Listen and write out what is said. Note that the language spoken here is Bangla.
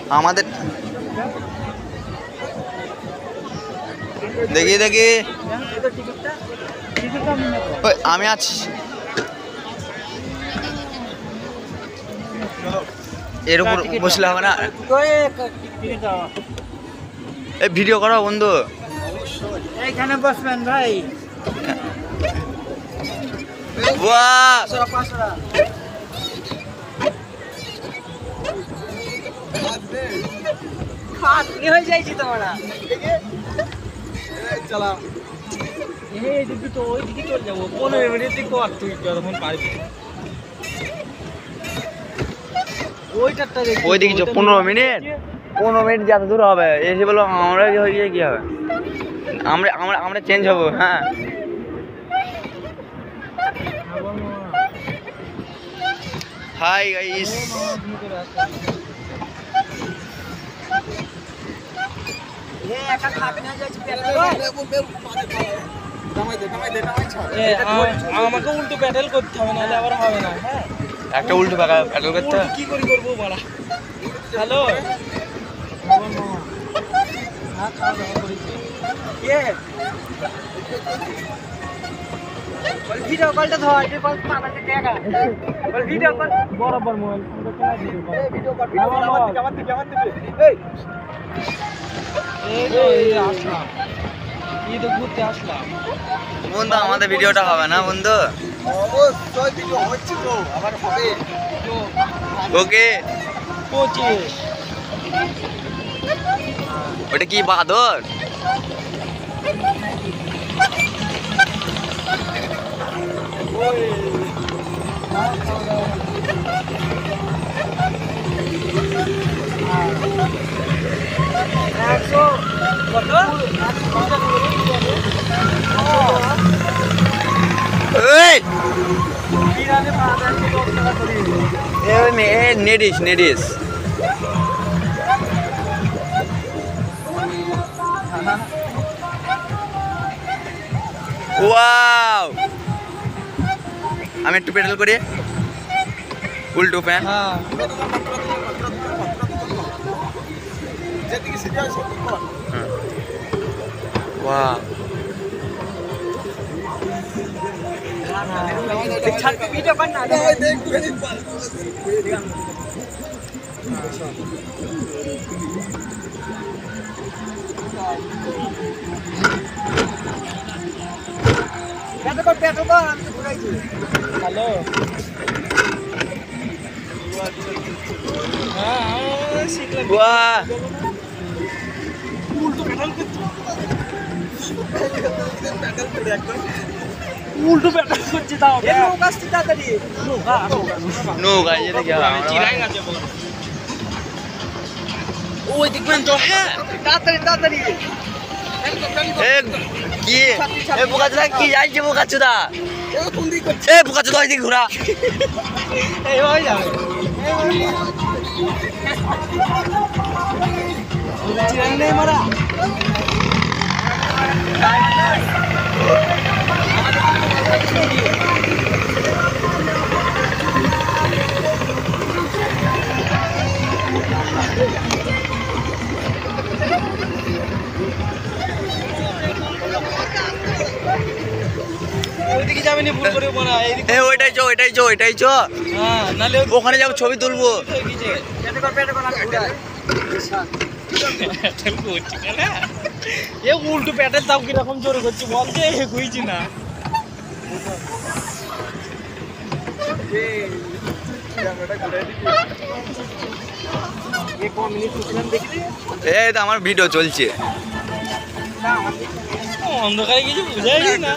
আমাদের দেখি দেখি আমি আছি এর উপর বসলে হবে না এই ভিডিও করো বন্ধু এইখানে বসবেন ভাই বাহ খাটনি হয়ে যাইছি তোমরা চলা এই দিকে তো ওই দিকে চলে যাবো 15 মিনিট দিকে কর তুই যখন পারবি ওইটারটা দেখ ওই দিকে 15 মিনিট যত দূর হবে এসে বলো আমরা হয়ে কি হবে আমরা আমরা আমরা চেঞ্জ হবো হ্যাঁ হাই গাইস একা খাটনি হয়ে যাইছি আমাকে উল্টো প্যাডেল করতে হবে নাহলে আবার হবে না হ্যাঁ একটা উল্টো প্যাডেল করতে কি করবো বলা হ্যালো ভিডিও কলটা ধর ভিডিও কল বরাবর মোবাইল ভিডিও কল আসলাম ঈদে ঘুরতে আসলাম বন্ধু আমাদের ভিডিওটা হবে না বন্ধু অবশ্যই ভিডিও হচ্ছে তো আবার হবে ওকে 25 ওটা কি বাদর নেডিস ওয়াও আমি একটু পেডাল করি উল্টো প্যান ওয়াও ভিডিও কর না হ্যালো হ্যাঁ শিখলাম বাহ উল্টো প্যাডেল করছে তাও নৌকা আসছে তাড়াতাড়ি নৌকা যেতে কি হবে চিরাই গেছে ওই দেখবেন তো হ্যাঁ তাড়াতাড়ি কি এ বোকাচোদা কি যাইছে বোকাচোদা এ বোকাচোদা ওই দিকে ঘোরা এই হয়ে যাবে চিরাই নেই মারা ওইদিকে যাবেনি ভুল করে বনা এইদিকে এ ওইটাই চো হ্যাঁ নালে ওখানে যাবো ছবি তুলবো এ উল্টো প্যাডেল তাও কিরকম জোরে করছি বলতে হইছি না এই তো আমার ভিডিও চলছে অন্ধকারে কিছু বুঝাই না